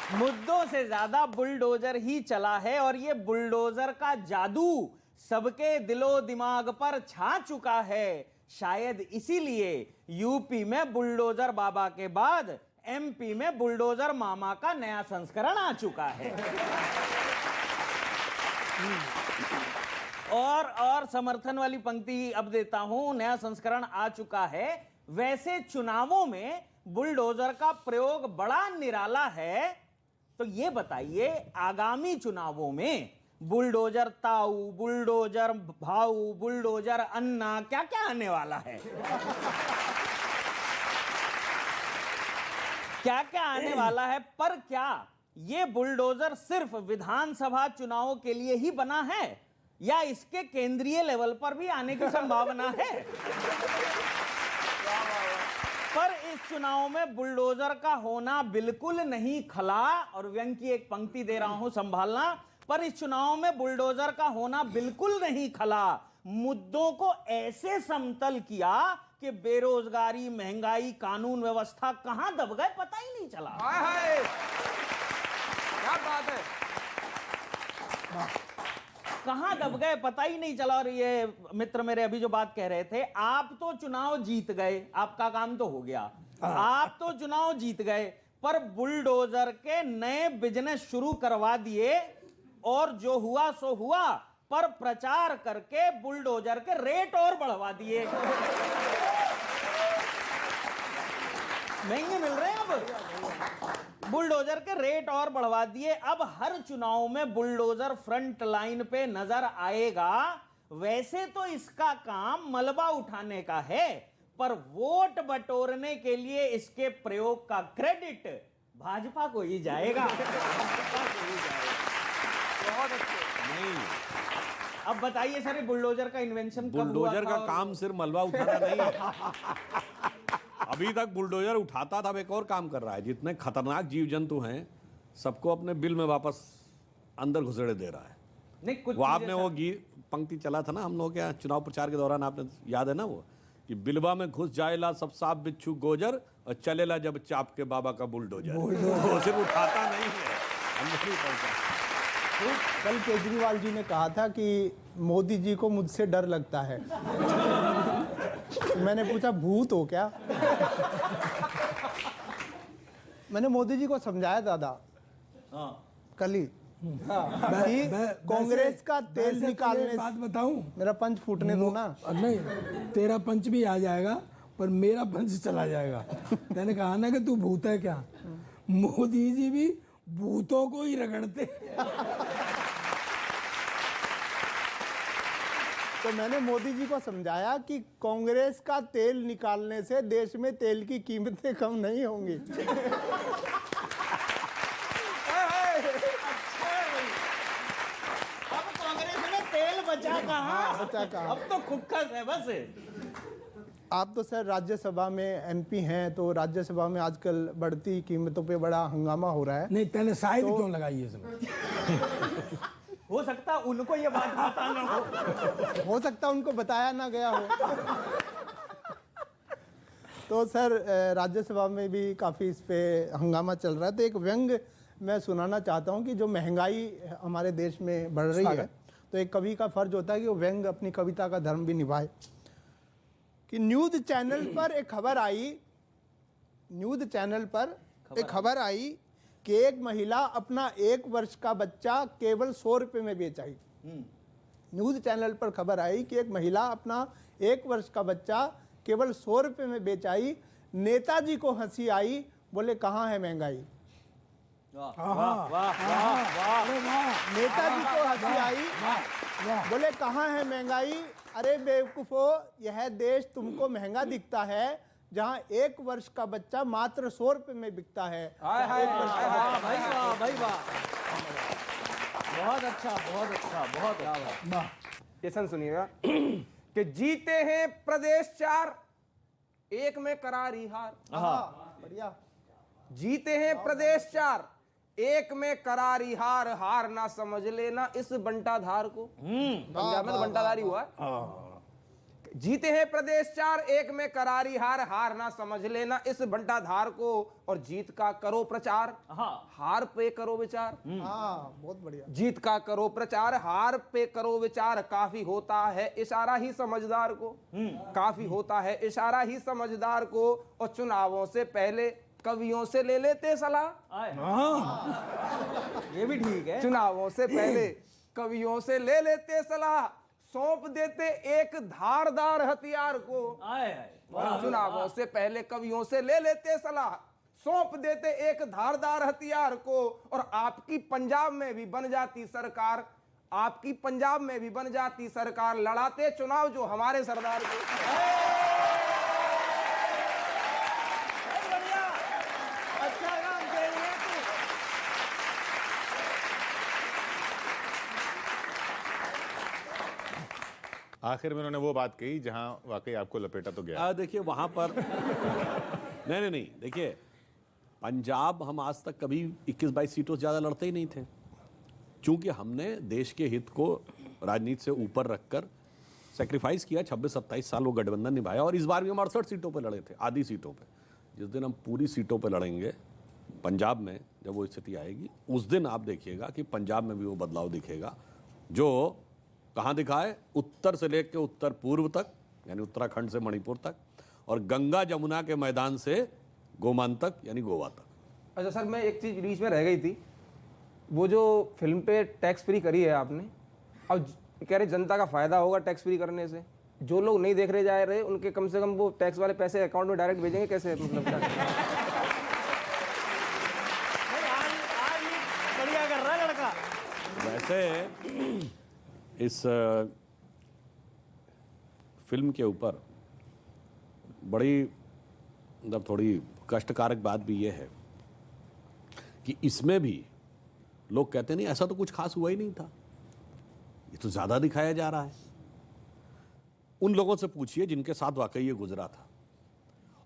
मुद्दों से ज्यादा बुलडोजर ही चला है और ये बुलडोजर का जादू सबके दिलो दिमाग पर छा चुका है। शायद इसीलिए यूपी में बुलडोजर बाबा के बाद एमपी में बुलडोजर मामा का नया संस्करण आ चुका है। और समर्थन वाली पंक्ति अब देता हूं, नया संस्करण आ चुका है। वैसे चुनावों में बुलडोजर का प्रयोग बड़ा निराला है, तो ये बताइए आगामी चुनावों में बुलडोजर ताऊ, बुलडोजर भाऊ, बुलडोजर अन्ना क्या क्या आने वाला है? क्या क्या आने वाला है? पर क्या ये बुलडोजर सिर्फ विधानसभा चुनावों के लिए ही बना है या इसके केंद्रीय लेवल पर भी आने की संभावना है? पर इस चुनाव में बुलडोजर का होना बिल्कुल नहीं खला, और व्यंग की एक पंक्ति दे रहा हूं संभालना, पर इस चुनाव में बुलडोजर का होना बिल्कुल नहीं खला। मुद्दों को ऐसे समतल किया कि बेरोजगारी, महंगाई, कानून व्यवस्था कहां दब गए पता ही नहीं चला। हाय क्या बात है, कहां दब गए पता ही नहीं चला। और ये मित्र मेरे अभी जो बात कह रहे थे, आप तो चुनाव जीत गए, आपका काम तो हो गया, आप तो चुनाव जीत गए, पर बुलडोजर के नए बिजनेस शुरू करवा दिए और जो हुआ सो हुआ, पर प्रचार करके बुलडोजर के रेट और बढ़वा दिए। महंगे मिल रहे हैं अब, बुलडोजर के रेट और बढ़वा दिए। अब हर चुनाव में बुलडोजर फ्रंट लाइन पे नजर आएगा। वैसे तो इसका काम मलबा उठाने का है, पर वोट बटोरने के लिए इसके प्रयोग का क्रेडिट भाजपा को ही जाएगा। बहुत अच्छे। नहीं, अब बताइए सर, बुलडोजर का इन्वेंशन कब हुआ बुलडोजर था? का काम सिर्फ मलबा उठाना नहीं है। अभी तक बुलडोजर उठाता था, अब एक और काम कर रहा है। जितने खतरनाक जीव जंतु हैं सबको अपने बिल में वापस अंदर घुसेड़े दे रहा है। नहीं, कुछ वो आपने वो पंक्ति चला था ना हम लोग क्या चुनाव प्रचार के दौरान, आपने याद है ना वो, कि बिलवा में घुस जाएला सब सांप बिच्छू गोजर और चलेला जब चाप के बाबा का बुलडोजर। वो सिर्फ उठाता नहीं है, अंदर ही पहुंचा। तो कल केजरीवाल जी ने कहा था कि मोदी जी को मुझसे डर लगता है। मैंने पूछा भूत हो क्या? मैंने मोदी जी को समझाया दादा कल ही कि कांग्रेस का तेल निकालने, बात बताऊं, मेरा पंच फूटने दो ना। नहीं, तेरा पंच भी आ जाएगा पर मेरा पंच चला जाएगा। मैंने कहा ना कि तू भूत है क्या? मोदी जी भी भूतों को ही रगड़ते। तो मैंने मोदी जी को समझाया कि कांग्रेस का तेल निकालने से देश में तेल की कीमतें कम नहीं होंगी। अब कांग्रेस में तेल बचा कहाँ? बचा कहाँ? अब तो खुक्कस है बस। आप तो सर राज्यसभा में एमपी हैं, तो राज्यसभा में आजकल बढ़ती कीमतों पे बड़ा हंगामा हो रहा है। नहीं, तेने शायद क्यों लगाई है इसमें? हो सकता उनको ये बात पता ना हो सकता उनको बताया ना गया हो। तो सर राज्यसभा में भी काफ़ी इस पे हंगामा चल रहा है। तो एक व्यंग मैं सुनाना चाहता हूँ कि जो महंगाई हमारे देश में बढ़ रही है, तो एक कवि का फर्ज होता है कि वो व्यंग अपनी कविता का धर्म भी निभाए। कि न्यूज़ चैनल पर एक खबर आई, न्यूज़ चैनल पर एक खबर आई कि एक महिला अपना 1 वर्ष का बच्चा केवल 100 रुपये में बेच आई। न्यूज़ चैनल पर खबर आई कि एक महिला अपना 1 वर्ष का बच्चा केवल 100 रुपये में बेच आई। नेताजी को हंसी आई, बोले कहाँ है महंगाई? नेताजी को हंसी आई, बोले कहाँ है महंगाई? अरे बेवकूफो, यह देश तुमको महंगा दिखता है जहाँ 1 वर्ष का बच्चा मात्र 100 रुपये में बिकता है। भाई वाह, बहुत अच्छा, बहुत अच्छा, बहुत अच्छा। किशन सुनिएगा कि जीते हैं प्रदेश 4, एक में करारी हार। बढ़िया। जीते हैं प्रदेश 4, एक में करारी हार, हार ना समझ लेना इस बंटाधार को। पंजाब में तो बंटाधारी हुआ है। जीते हैं प्रदेश 4, एक में करारी हार, हार ना समझ लेना इस बंटाधार को, और जीत का करो प्रचार, हाँ। हार पे करो विचार। हाँ, बहुत बढ़िया। जीत का करो प्रचार, हार पे करो विचार, काफी होता है इशारा ही समझदार को, काफी होता है इशारा ही समझदार को, और चुनावों से पहले कवियों से ले लेते सलाह। ये भी ठीक है। चुनावों से पहले कवियों से ले लेते सलाह, सौंप देते एक धारदार हथियार को। चुनावों से पहले कवियों से ले लेते सलाह, सौंप देते एक धारदार हथियार को, और आपकी पंजाब में भी बन जाती सरकार, आपकी पंजाब में भी बन जाती सरकार, लड़ाते चुनाव जो हमारे सरदार को। बढ़िया, अच्छा काम कर रही है तू। आखिर में उन्होंने वो बात कही जहां वाकई आपको लपेटा तो गया। देखिए वहां पर नहीं देखिए, पंजाब हम आज तक कभी 21-22 सीटों से ज्यादा लड़ते ही नहीं थे, क्योंकि हमने देश के हित को राजनीति से ऊपर रखकर सेक्रीफाइस किया। 26-27 साल वो गठबंधन निभाया, और इस बार भी हम 68 सीटों पर लड़े थे, आधी सीटों पे। जिस दिन हम पूरी सीटों पर लड़ेंगे पंजाब में, जब वो स्थिति आएगी, उस दिन आप देखिएगा कि पंजाब में भी वो बदलाव दिखेगा, जो कहाँ दिखा है, उत्तर से लेकर उत्तर पूर्व तक, यानी उत्तराखंड से मणिपुर तक, और गंगा जमुना के मैदान से गोमान तक, यानी गोवा तक। अच्छा सर, मैं एक चीज बीच में रह गई थी, वो जो फिल्म पे टैक्स फ्री करी है आपने, अब कह रहे जनता का फायदा होगा टैक्स फ्री करने से, जो लोग नहीं देख रहे जा रहे उनके कम से कम वो टैक्स वाले पैसे अकाउंट में डायरेक्ट भेजेंगे कैसे, मतलब क्या? आज बढ़िया कर रहा है लड़का। वैसे इस फिल्म के ऊपर बड़ी मतलब थोड़ी कष्टकारक बात भी यह है कि इसमें भी लोग कहते नहीं ऐसा तो कुछ खास हुआ ही नहीं था, ये तो ज्यादा दिखाया जा रहा है। उन लोगों से पूछिए जिनके साथ वाकई ये गुजरा था,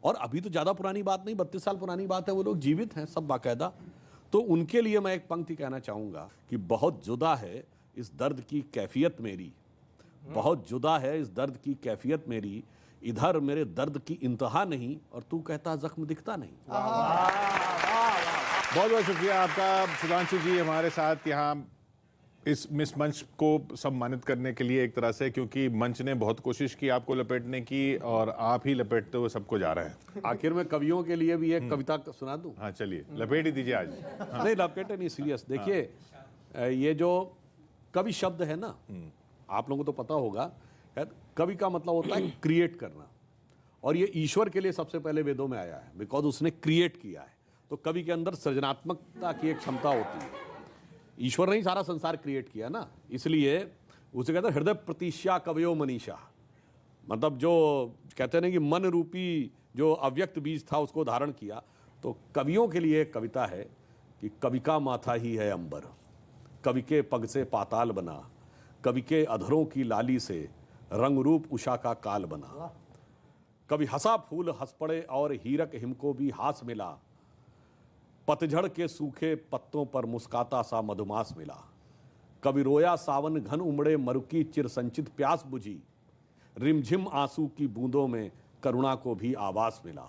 और अभी तो ज्यादा पुरानी बात नहीं, 32 साल पुरानी बात है, वो लोग जीवित हैं सब बाकायदा। तो उनके लिए मैं एक पंक्ति कहना चाहूंगा कि बहुत जुदा है इस दर्द की कैफियत मेरी, बहुत जुदा है इस दर्द की कैफियत मेरी, इधर मेरे दर्द की इंतहा नहीं और तू कहता जख्म दिखता नहीं। बहुत बहुत शुक्रिया आपका सुधांशु जी, हमारे साथ यहाँ इस मंच को सम्मानित करने के लिए एक तरह से, क्योंकि मंच ने बहुत कोशिश की आपको लपेटने की, और आप ही लपेटते हुए सबको जा रहे हैं। आखिर में कवियों के लिए भी एक कविता सुना दूं? हाँ चलिए, लपेट ही दीजिए आज। नहीं लपेटे नहीं, सीरियस। देखिए ये जो कवि शब्द है ना, आप लोगों को तो पता होगा, कवि का मतलब होता है क्रिएट करना, और ये ईश्वर के लिए सबसे पहले वेदों में आया है, बिकॉज उसने क्रिएट किया है। तो कवि के अंदर सृजनात्मकता की एक क्षमता होती है। ईश्वर ने ही सारा संसार क्रिएट किया ना, इसलिए उसे कहते हैं हृदय प्रतिष्ठा कवयो मनीषा, मतलब जो कहते हैं ना कि मन रूपी जो अव्यक्त बीज था उसको धारण किया। तो कवियों के लिए एक कविता है कि कवि का माथा ही है अंबर, कवि के पग से पाताल बना, कवि के अधरों की लाली से रंग रूप उषा का काल बना, कभी हंसा फूल हंस पड़े और हीरक हिम को भी हास मिला, पतझड़ के सूखे पत्तों पर मुस्काता सा मधुमास मिला, कभी रोया सावन घन उमड़े मरुकी चिर संचित प्यास बुझी, रिमझिम आंसू की बूंदों में करुणा को भी आवास मिला,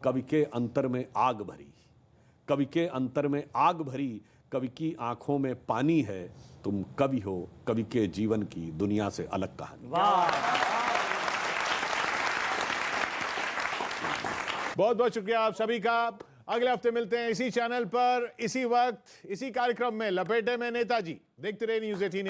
कवि के अंतर में आग भरी, कवि के अंतर में आग भरी, कवि की आंखों में पानी है, तुम कवि हो कवि के जीवन की दुनिया से अलग कहानी। बहुत बहुत शुक्रिया आप सभी का। अगले हफ्ते मिलते हैं इसी चैनल पर, इसी वक्त, इसी कार्यक्रम में, लपेटे में नेताजी। देखते रहिए न्यूज़ 18।